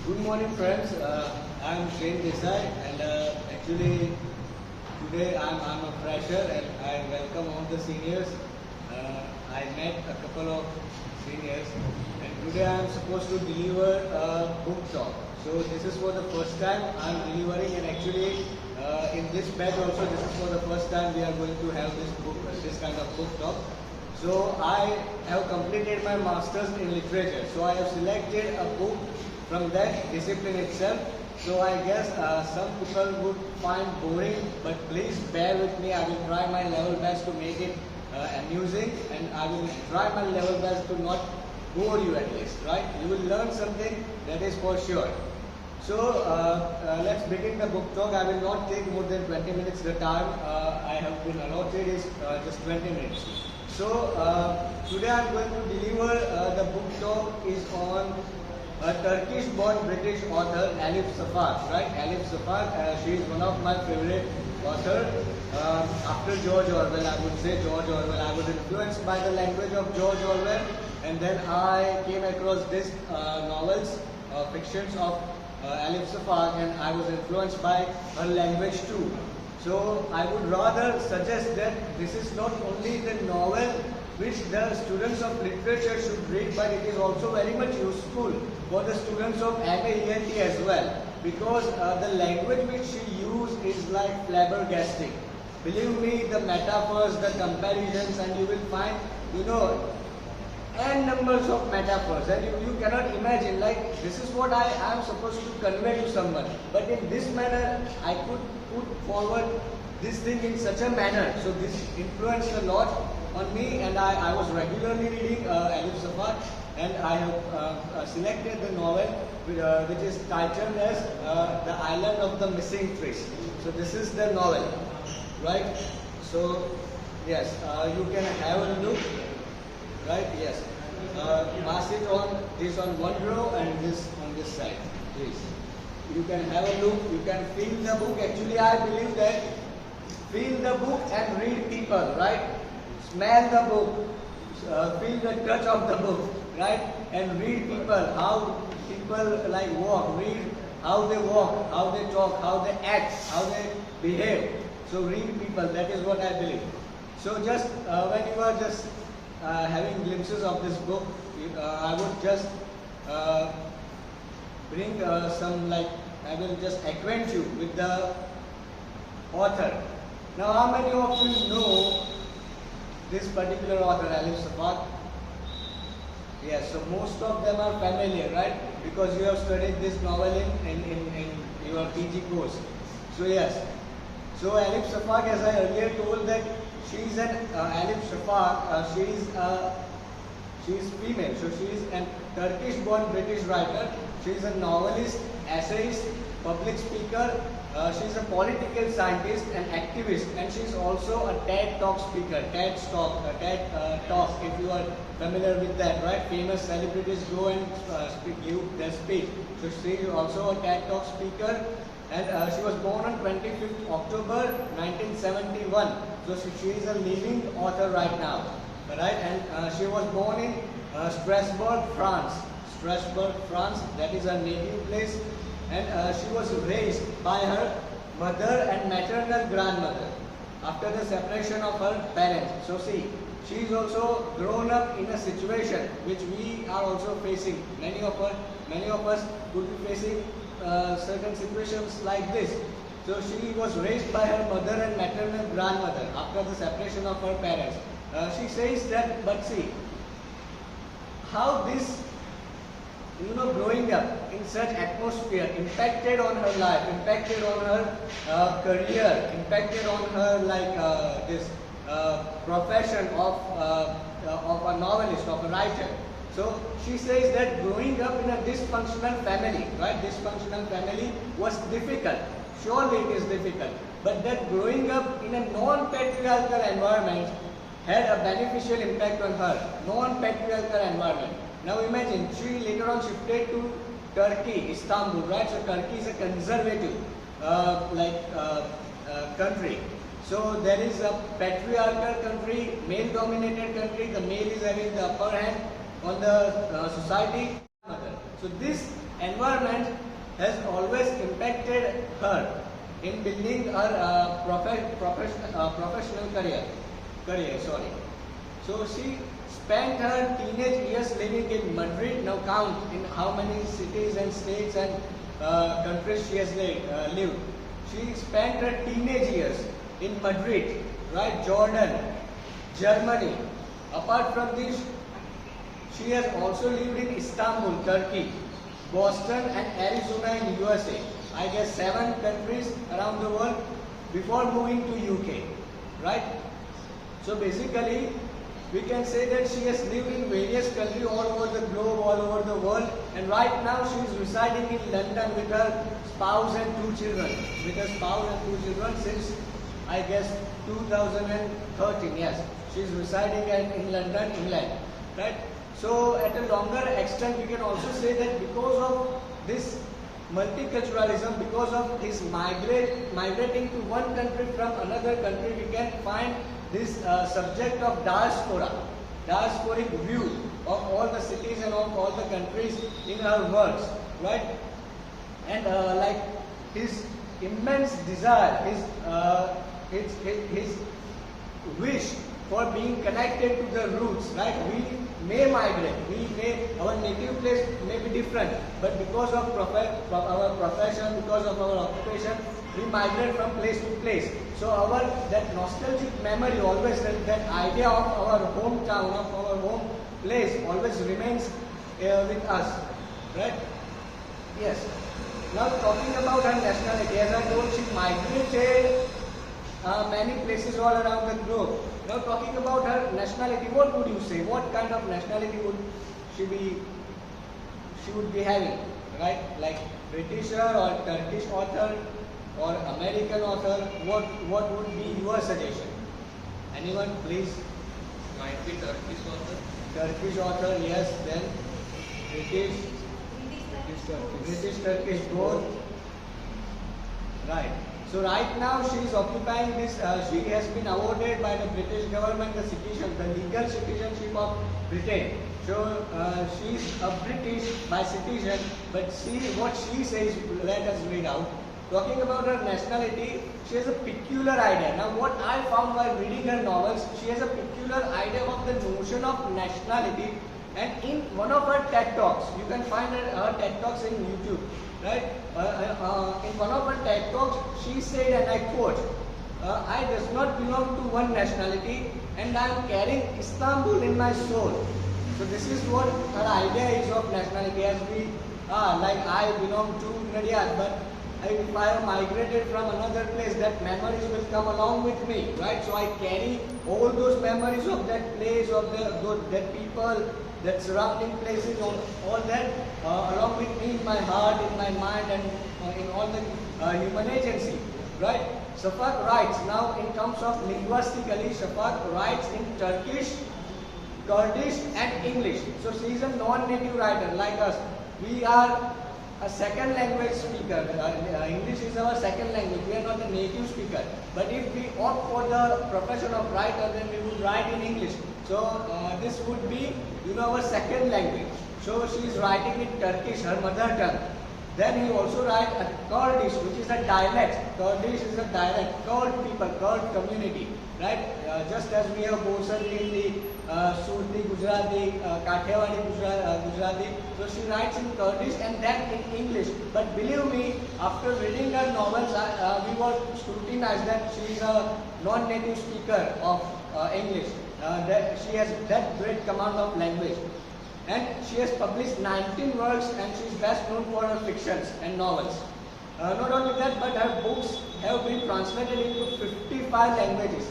Good morning, friends. I am Shane Desai, and actually today I'm a fresher, and I welcome all the seniors. I met a couple of seniors, and today I am supposed to deliver a book talk. So this is for the first time I'm delivering, and actually in this batch also this is for the first time we are going to have this kind of book talk. So I have completed my masters in literature. So I have selected a book from that discipline itself. So I guess some people would find boring, but please bear with me. I will try my level best to make it amusing, and I will try my level best to not bore you at least, right? You will learn something, that is for sure. So let's begin the book talk. I will not take more than 20 minutes. The time I have been allotted is just 20 minutes. So today I am going to deliver the book talk is on a Turkish-born British author, Elif Shafak, right? Elif Shafak, she is one of my favorite authors. After George Orwell, I would say George Orwell. I was influenced by the language of George Orwell, and then I came across these novels, fictions of Elif Shafak, and I was influenced by her language too. So I would rather suggest that this is not only the novel which the students of literature should read, but it is also very much useful for the students of MA ENT as well, because the language which she used is like flabbergasting. Believe me, the metaphors, the comparisons, and you will find, n numbers of metaphors, and you cannot imagine, like, this is what I am supposed to convey to someone, but in this manner I could put forward this thing in such a manner. So this influenced a lot on me, and I was regularly reading Elif Shafak, and I have selected the novel which is titled as The Island of the Missing Trees. So this is the novel, right? So yes, you can have a look. Right? Yes. Pass it on this on one row and this on this side, please. You can have a look. You can feel the book. Actually, I believe that feel the book and read people. Right? Smell the book. Feel the touch of the book. Right? And read people. How people like walk. Read how they walk, how they talk, how they act, how they behave. So read people. That is what I believe. So just when you are just having glimpses of this book, I would just bring I will just acquaint you with the author. Now, how many of you know this particular author, Elif Shafak? Yes, so most of them are familiar, right? Because you have studied this novel in your PG course. So yes, so Elif Shafak, as I earlier told, that she is an Elif Shafak. She is female. So she is a Turkish-born British writer. She is a novelist, essayist, public speaker. She is a political scientist and activist, and she is also a TED Talk speaker. TED Talk. If you are familiar with that, right? Famous celebrities go and give their speech. So she is also a TED Talk speaker. And she was born on 25th October 1971. So she is a living author right now, right? And she was born in Strasbourg, France. Strasbourg, France. That is her native place. And she was raised by her mother and maternal grandmother after the separation of her parents. So see, she is also grown up in a situation which we are also facing. Many of us could be facing certain situations like this. So she was raised by her mother and maternal grandmother after the separation of her parents. She says that, but see, how this, growing up in such atmosphere impacted on her life, impacted on her career, impacted on her this profession of a novelist, of a writer. So she says that growing up in a dysfunctional family, right? Dysfunctional family was difficult. Surely it is difficult. But that growing up in a non-patriarchal environment had a beneficial impact on her. Non-patriarchal environment. Now imagine, she later on shifted to Turkey, Istanbul, right? So Turkey is a conservative country. So there is a patriarchal country, male-dominated country. The male is having the upper hand on the society. So this environment has always impacted her in building her professional career. So she spent her teenage years living in Madrid. Now count in how many cities and states and countries she has lived. She spent her teenage years in Madrid, right? Jordan, Germany. Apart from this, she has also lived in Istanbul, Turkey, Boston and Arizona in USA. I guess 7 countries around the world before moving to UK, right? So basically, we can say that she has lived in various countries all over the globe, all over the world, and right now she is residing in London with her spouse and 2 children. With her spouse and 2 children since, I guess, 2013. Yes, she is residing in London, England, right? So at a longer extent, we can also say that because of this multiculturalism, because of his migrating to one country from another country, we can find this subject of diasporic view of all the cities and of all the countries in her works, right? And like his immense desire, his wish for being connected to the roots, right? We may migrate, our native place may be different, but because of our profession, because of our occupation, we migrate from place to place. So that nostalgic memory, always that idea of our hometown, of our home place, always remains with us, right? Yes. Now talking about her nationality, as I told, she migrated many places all around the globe. Now talking about her nationality, what would you say? What kind of nationality would she would be having, right? Like British or Turkish author or American author? What would be your suggestion? Anyone, please? Might be Turkish author. Turkish author, yes. Then British, Turkish, both. Right. So right now she is occupying this, she has been awarded by the British government the legal citizenship of Britain. So she is a British by citizen, but what she says, let us read out. Talking about her nationality, she has a peculiar idea. Now what I found while reading her novels, she has a peculiar idea of the notion of nationality, and in one of her TED Talks, you can find her TED Talks in YouTube, right? In one of her TED Talks, she said, and I quote, I does not belong to one nationality and I am carrying Istanbul in my soul. So this is what her idea is of nationality, as we are, like I belong to Nadia, but if I have migrated from another place, that memories will come along with me, right? So I carry all those memories of that place, of that people, that surrounding places, all that along with me in my heart, in my mind, and in all the human agency, right? Shafak writes, now in terms of linguistically, Shafak writes in Turkish, Kurdish and English. So she is a non-native writer like us. We are a second language speaker. English is our second language. We are not a native speaker. But if we opt for the profession of writer, then we would write in English. So this would be, our second language. So she is writing in Turkish, her mother tongue. Then he also writes a Kurdish, which is a dialect. Kurdish is a dialect. Kurd people, Kurd community, right? Just as we have Bosari in the Surti Gujarati, Kathiawadi Gujarati. So she writes in Kurdish and then in English. But believe me, after reading her novels, we were scrutinized that she is a non-native speaker of English. That she has that great command of language. And she has published 19 works and she is best known for her fictions and novels. Not only that, but her books have been translated into 55 languages.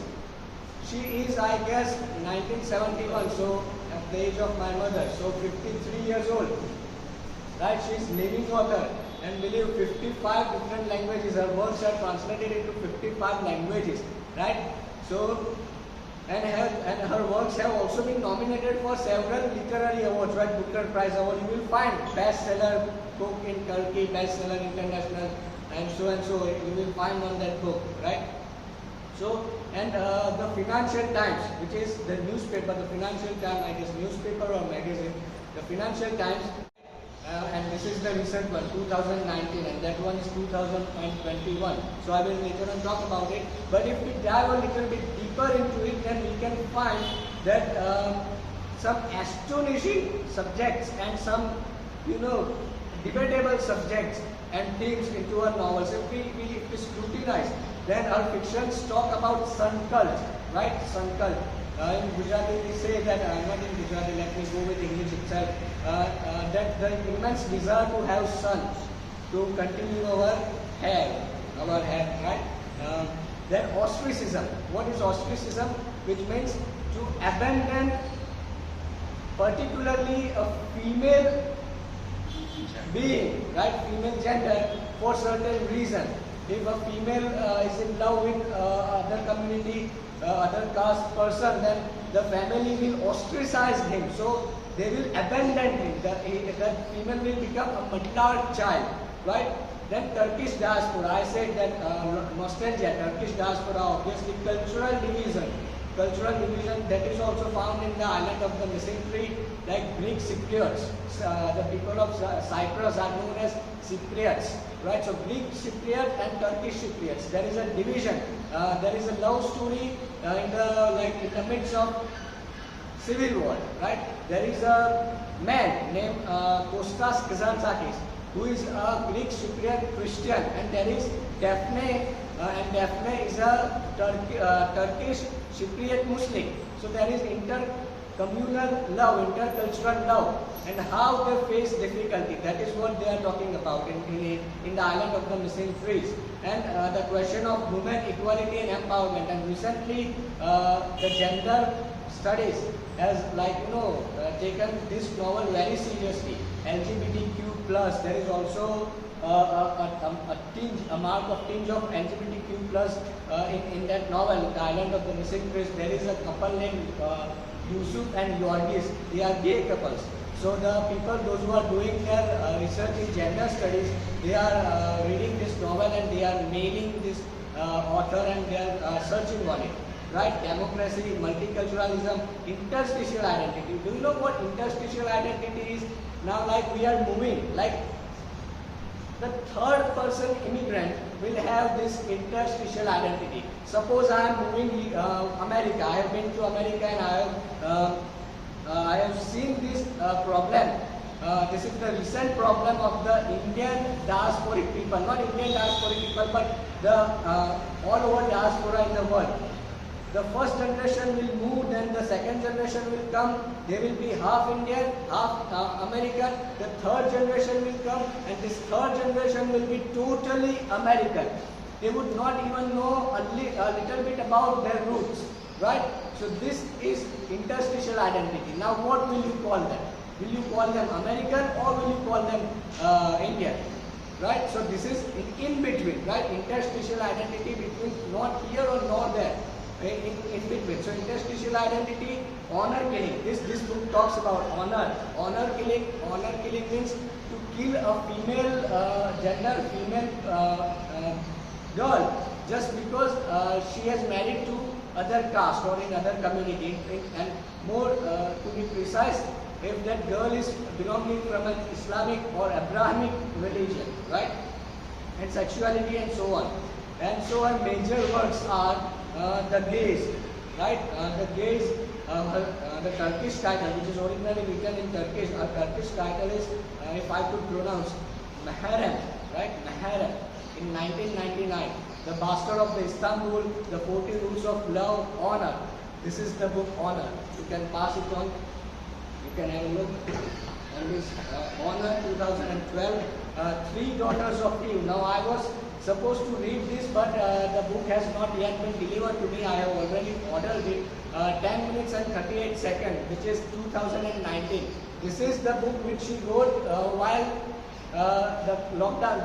She is, I guess, 1971, so at the age of my mother, so 53 years old. Right? She is living author and believe 55 different languages. Her works are translated into 55 languages. Right? So, and her works have also been nominated for several literary awards, right? Booker Prize Award. You will find bestseller book in Turkey, bestseller international, and so. You will find on that book, right? So, and the Financial Times, which is the newspaper, the Financial Times, I guess newspaper or magazine, the Financial Times, and this is is the recent one, 2019, and that one is 2021. So I will later on talk about it. But if we dive a little bit deeper into it, then we can find that some astonishing subjects and some, debatable subjects and themes into our novels. If we scrutinize, then our fictions talk about sun cult, right? Sun cult. In Gujarati we say that, not in Gujarati, let me go with English itself, that the immense desire to have sun, to continue our hair, right? Then ostracism. What is ostracism? Which means to abandon particularly a female being, right, female gender, for certain reason. If a female is in love with other community, other caste person, then the family will ostracize him. So they will abandon him. That female will become a mutlar child, right? Then Turkish diaspora. I said that nostalgia, Turkish diaspora, obviously cultural division. Cultural division that is also found in the island of the missing tree, like Greek Cypriots. The people of Cyprus are known as Cypriots, right? So Greek Cypriot and Turkish Cypriots. There is a division. There is a love story in the midst of civil war, right? There is a man named Kostas Kazantzakis, who is a Greek Cypriot Christian, and there is Daphne, and Daphne is a Turkish Cypriot Muslim. So there is intercommunal love, intercultural love, and how they face difficulty. That is what they are talking about in the island of the missing trees. And the question of women equality and empowerment. And recently, the gender studies has taken this novel very seriously. LGBTQ plus. There is also a mark of tinge of LGBTQ plus in that novel, The Island of the Missing Trees. There is a couple named Yusuf and Yorgis. They are gay couples. So the people, those who are doing their research in gender studies, they are reading this novel and they are mailing this author and they are searching on it. Right? Democracy, multiculturalism, interstitial identity. Do you know what interstitial identity is? Now, we are moving, the third person immigrant will have this interstitial identity. Suppose I am moving America. I have been to America and I have seen this problem. This is the recent problem of the Indian diasporic people, not Indian diasporic people, but the all over diaspora in the world. The first generation will move, then the second generation will come. They will be half Indian, half American. The third generation will come, and this third generation will be totally American. They would not even know a little bit about their roots, right? So this is interstitial identity. Now what will you call them? Will you call them American or will you call them Indian? Right? So this is in between, right? Interstitial identity between not here or not there. In between. So interstitial identity, honor killing. This book talks about honor. Honor killing means to kill a female girl just because she has married to other caste or in other community. And more to be precise, if that girl is belonging from an Islamic or Abrahamic religion, right? And sexuality and so on. And so our major works are the gaze, right? The gaze, the Turkish title, which is originally written in Turkish. Our Turkish title is, if I could pronounce, Maharem, right? Maharem. In 1999, The Bastard of the Istanbul, The 40 Rules of Love, Honor. This is the book Honor. You can pass it on. You can have a look. And this Honor 2012, Three Daughters of Eve. Now I was supposed to read this, but the book has not yet been delivered to me. I have already ordered it. 10 minutes and 38 seconds, which is 2019. This is the book which she wrote while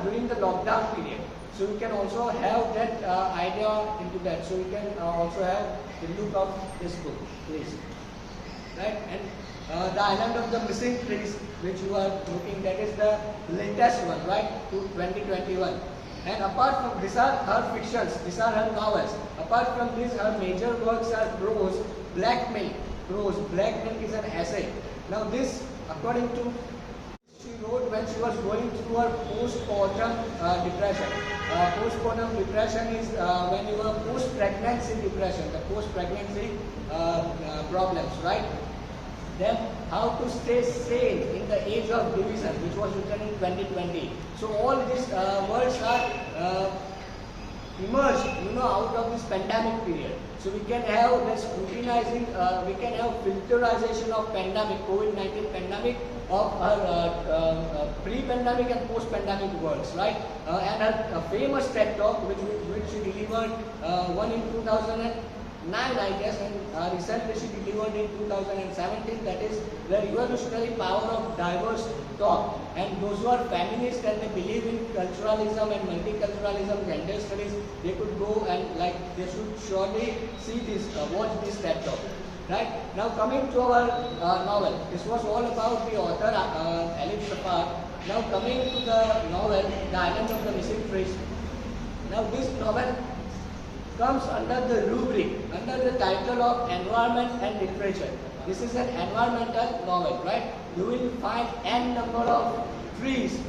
during the lockdown period. So you can also have that idea into that. So you can also have the look of this book, please. Right? And The Island of the Missing Trees, which you are looking, that is the latest one, right? To 2021. And apart from these are her fictions, these are her novels. Apart from this, her major works are prose, Black Milk. Prose, Black Milk is an essay. Now this, according to wrote when she was going through her postpartum depression. Postpartum depression is when you are post-pregnancy depression, the post-pregnancy problems, right? Then how to stay sane in the age of division, which was written in 2020. So all these words are emerged, out of this pandemic period. So we can have this scrutinizing, we can have filterization of pandemic, COVID-19 pandemic, of her pre-pandemic and post-pandemic works, right? And her famous TED talk, which she delivered one in 2009, I guess, and recently she delivered in 2017. That is the revolutionary power of diverse talk. And those who are feminists and they believe in culturalism and multiculturalism, gender studies, they could go and they should surely see this, watch this TED talk. Right? Now coming to our novel, this was all about the author Elif Shafak. Now coming to the novel, The Island of the Missing Trees. Now this novel comes under the rubric, under the title of Environment and Literature. This is an environmental novel, right? You will find n number of trees.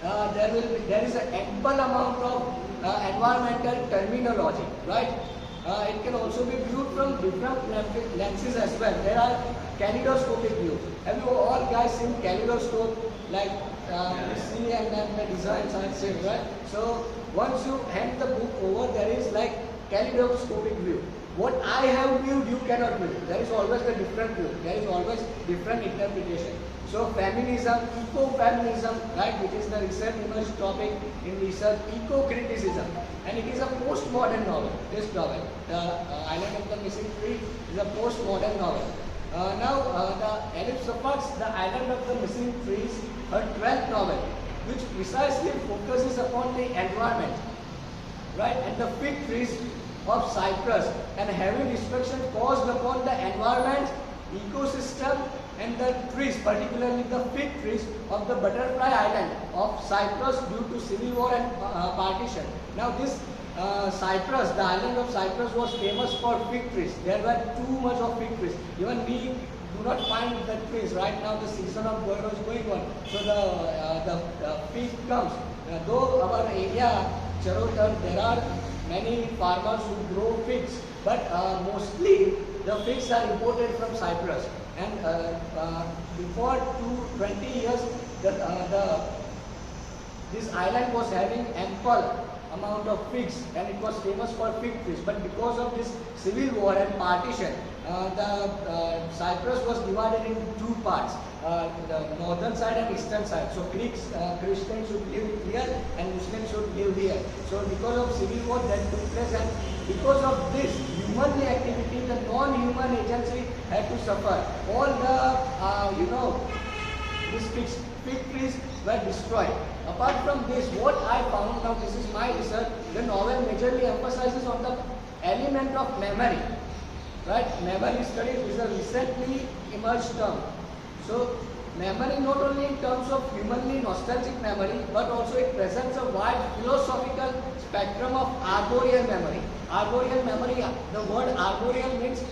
There is an ample amount of environmental terminology, right? It can also be viewed from different lenses as well. There are kaleidoscopic view. Have you all guys seen kaleidoscope? Like you see and then the designs are same, right? So once you hand the book over, there is like kaleidoscopic view. What I have viewed, you cannot view. There is always a different view. There is always different interpretation. So feminism, eco-feminism, right, which is the recent emerged topic in research, eco-criticism, and it is a postmodern novel. This novel, The Island of the Missing Tree, is a postmodern novel. The Elif Shafak's The Island of the Missing Trees, her 12th novel, which precisely focuses upon the environment, right, and the fig trees of Cyprus and heavy destruction caused upon the environment, ecosystem, and the trees, particularly the fig trees of the Butterfly Island of Cyprus due to civil war and partition. Now this Cyprus, the island of Cyprus was famous for fig trees. There were too much of fig trees. Even we do not find the trees. Right now the season of Gourd is going on. So the fig comes. Though our area, Charotar, there are many farmers who grow figs, but mostly the figs are imported from Cyprus. And before 20 years, this island was having ample amount of figs, and it was famous for fig trees. But because of this civil war and partition, Cyprus was divided into two parts, the northern side and eastern side. So Greeks, Christians should live here and Muslims should live here. So because of civil war that took place, and because of this human activity, the non-human agency had to suffer. All the, these fig trees were destroyed. Apart from this, what I found out, this is my research, the novel majorly emphasizes on the element of memory. Right? Memory studies is a recently emerged term. So memory not only in terms of humanly nostalgic memory, but also it presents a wide philosophical spectrum of arboreal memory. Arboreal memory, the word arboreal means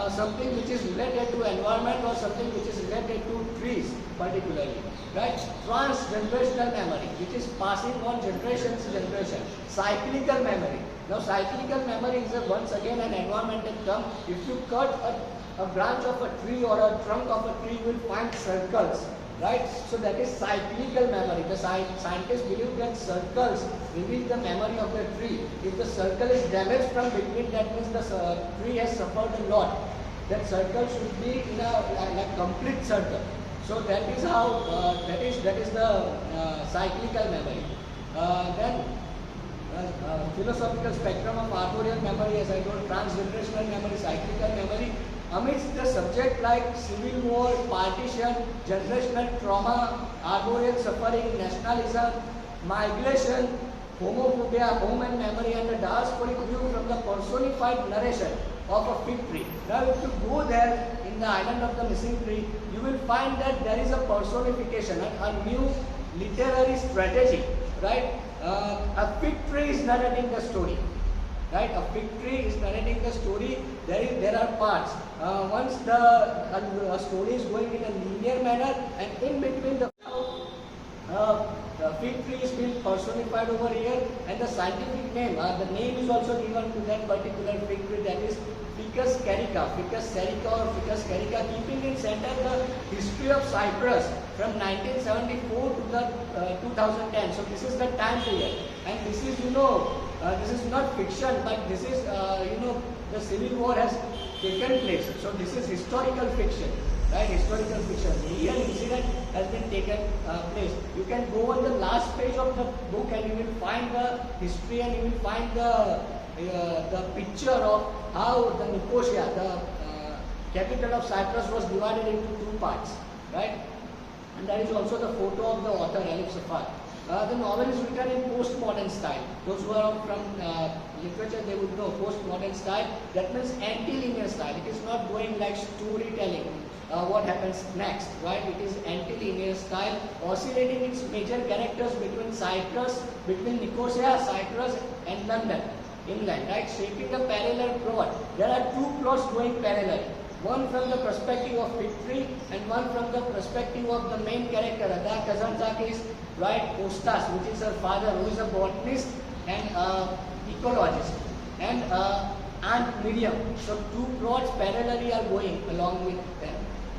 something which is related to environment or something which is related to trees particularly. Right? Transgenerational memory, which is passing on generation to generation. Cyclical memory. Now cyclical memory is once again an environmental term. If you cut a branch of a tree or a trunk of a tree, you will find circles. Right? So that is cyclical memory. The scientists believe that circles reveal the memory of the tree. If the circle is damaged from between, that means the tree has suffered a lot. That circle should be in a complete circle. So that is how that is the cyclical memory. Then philosophical spectrum of arboreal memory, as I told, transgenerational memory, cyclical memory. Amidst the subject like civil war, partition, generational trauma, arboreal suffering, nationalism, migration, homophobia, home and memory, and the diasporic view from the personified narration of a fig tree. Now if you go there in the island of the missing tree, you will find that there is a personification, a new literary strategy, right? A fig tree is narrating the story. Right, a fig tree is narrating the story. There are parts. Once the story is going in a linear manner, and in between the the fig tree is being personified over here, and the scientific name, the name is also given to that particular fig tree, that is Ficus carica, Ficus serica or Ficus carica, keeping in center the history of Cyprus from 1974 to the 2010. So this is the time period, and this is this is not fiction, but this is the civil war has taken place. So this is historical fiction. Right, historical fiction. Real incident has been taken place. You can go on the last page of the book and you will find the history, and you will find the picture of how the Nicosia, the capital of Cyprus, was divided into two parts. Right, and that is also the photo of the author Elif. The novel is written in postmodern style. Those who are from literature, they would know postmodern style. That means anti-linear style. It is not going like storytelling. What happens next, right? It is anti-linear style, oscillating its major characters between Cyprus, between Nicosia, Cyprus, and London, England, right? Shaping a parallel plot. There are two plots going parallel. One from the perspective of fig tree, and one from the perspective of the main character, Ada Kazantzakis, right? Kostas, which is her father, who is a botanist and ecologist, and Aunt Miriam. So two plots parallelly are going along with them.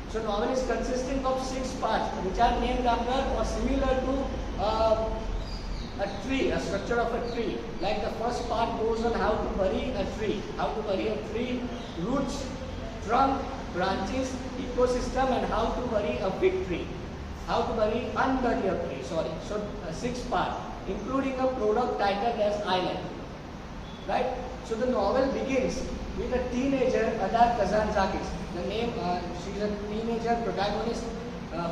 So novel is consisting of 6 parts, which are named after or similar to a tree, a structure of a tree. Like the first part goes on how to bury a tree, roots, trunk, branches, ecosystem, and how to bury a big tree. Unbury a tree, sorry. So 6 parts, including a prologue titled as Island. Right? So the novel begins with a teenager, Ada Kazantzakis. The name, she is a teenager protagonist,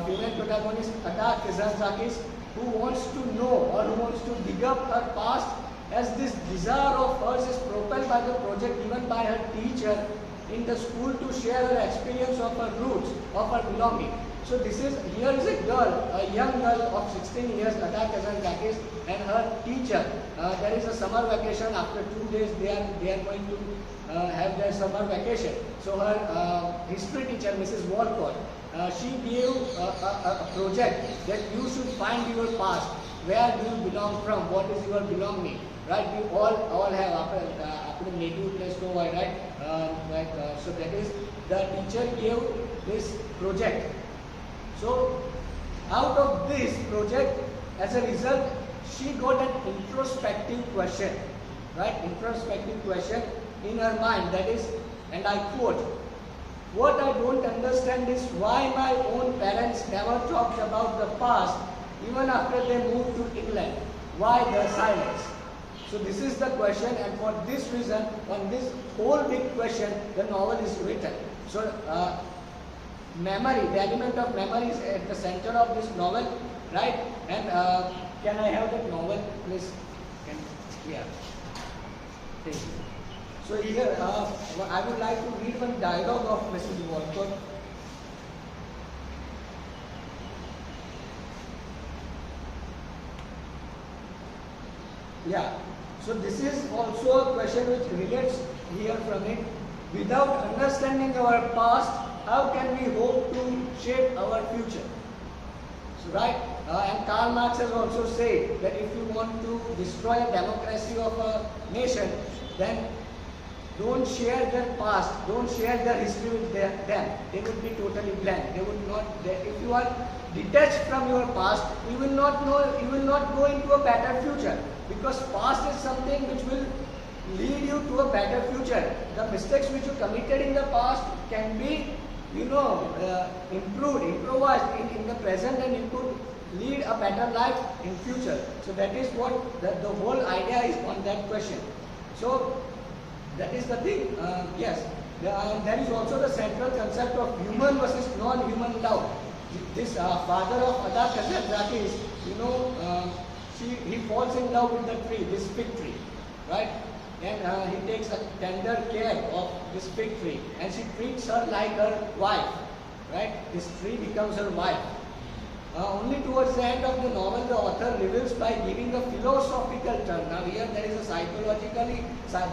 female protagonist, Ada Kazantzakis, who wants to know or who wants to dig up her past, as this desire of hers is propelled by the project given by her teacher in the school to share her experience of her roots, of her belonging. So here is a girl, a young girl of 16 years, Ada Kazantzakis, and her teacher. There is a summer vacation. After 2 days, they are going to have their summer vacation. So her history teacher, Mrs. Walcott, she gave a project that you should find your past. Where do you belong from? What is your belonging? Right? We all have our native place to right? So that is, the teacher gave this project. So out of this project, as a result, she got an introspective question, right? Introspective question in her mind, that is, and I quote, "What I don't understand is why my own parents never talked about the past even after they moved to England. Why the silence?" So this is the question, and for this reason, on this whole big question, the novel is written. So memory, the element of memory is at the center of this novel, right? And can I have that novel, please? Yeah. Thank you. So here, I would like to read one dialogue of Mrs. Walcott. Yeah. So this is also a question which relates here from it. Without understanding our past, how can we hope to shape our future? So, right? And Karl Marx has also said that if you want to destroy a democracy of a nation, then don't share their past, don't share their history with them. They would be totally blank. They would not. If you are detached from your past, you will not know. You will not go into a better future, because past is something which will lead you to a better future. The mistakes which you committed in the past can be, improved, improvised in the present, and you could lead a better life in future. So that is what the whole idea is on that question. So that is the thing. Yes, there is also the central concept of human versus non-human love. This father of Ada Kazantzakis, he falls in love with the tree, this fig tree, right? And he takes a tender care of this fig tree, and she treats her like her wife, right? This tree becomes her wife. Only towards the end of the novel, the author reveals by giving a philosophical turn. Now here there is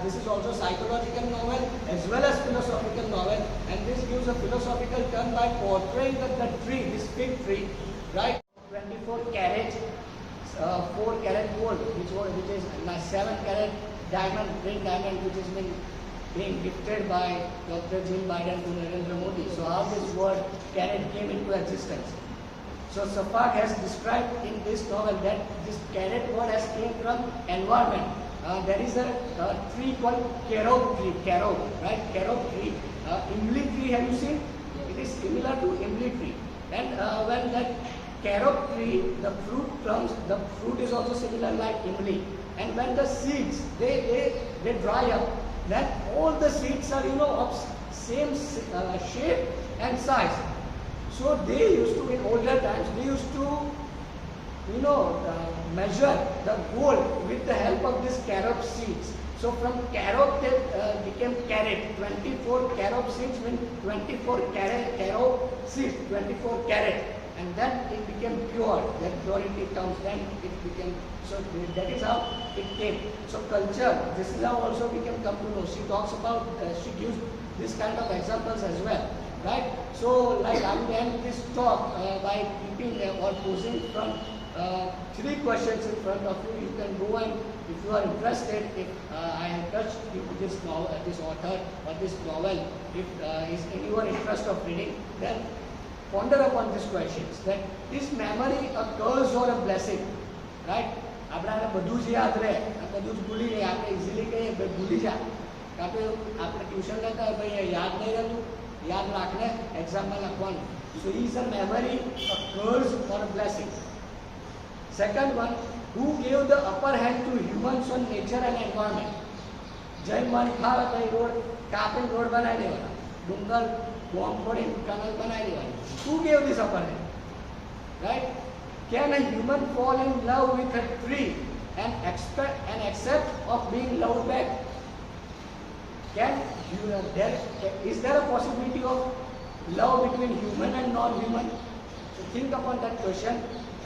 this is also psychological novel as well as philosophical novel, and this gives a philosophical turn by portraying that the tree, this fig tree, right? 24 carats 4 carat gold, which is 7 carat diamond, ring diamond, which has been being gifted by Dr. Jill Biden to Narendra Modi. So how this word carat came into existence? So Shafak has described in this novel that this carat word has came from environment. There is a tree called carob tree, right? Carob tree. Imli tree, have you seen? It is similar to imli tree. And when that carob tree, the fruit comes, the fruit is also similar like imli. And when the seeds, they dry up, then all the seeds are, of same shape and size. So they used to, in older times, they used to, measure the gold with the help of these carob seeds. So from carob they became carat. 24 carob seeds mean 24 carob seeds, 24 carat. And then it became pure. That purity comes, then it became, so that is how it came. So culture, this is how also we can come to know. She talks about, she gives this kind of examples as well. Right? So like I will end this talk by keeping or posing from 3 questions in front of you. You can go and, if you are interested, if I have touched you this novel, this author or this novel, if is in your interest of reading, then ponder upon these questions. That is memory a curse or a blessing? Right? આપણે બધું જ યાદ રહે, બધું જ ભૂલી જાય, આપણે ઇઝીલી કહીએ ભૂલી જા. આપણે ટ્યુશન લેતા હોય ભાઈ યાદ નહીં રહેતું, યાદ રાખને એક્ઝામમાં લખવાનું. So is a memory a curse or a blessing? Second one, who gave the upper hand to humans on nature and environment? જય મન ફાવે તો રોડ કાપીને રોડ બનાવી દેવાના, ડુંગર બોમ્બ ફોડીને ટનલ બનાવી દેવાની. Who gave this upper hand? Right? Can a human fall in love with a tree and expect and accept of being loved back? Is there a possibility of love between human and non-human? So think upon that question.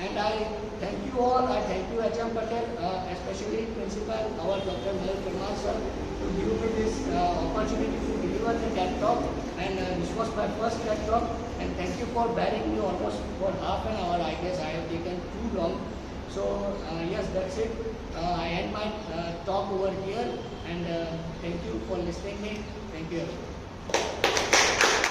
And I thank you all. I thank you H.M. Patel, especially Principal, our Dr. Mahir Parmar sir, to give me this opportunity to deliver the TED talk. And this was my first TED talk. And thank you for bearing me almost for half an hour. I guess I have taken too long. So yes, that's it. I end my talk over here. And thank you for listening me. Thank you.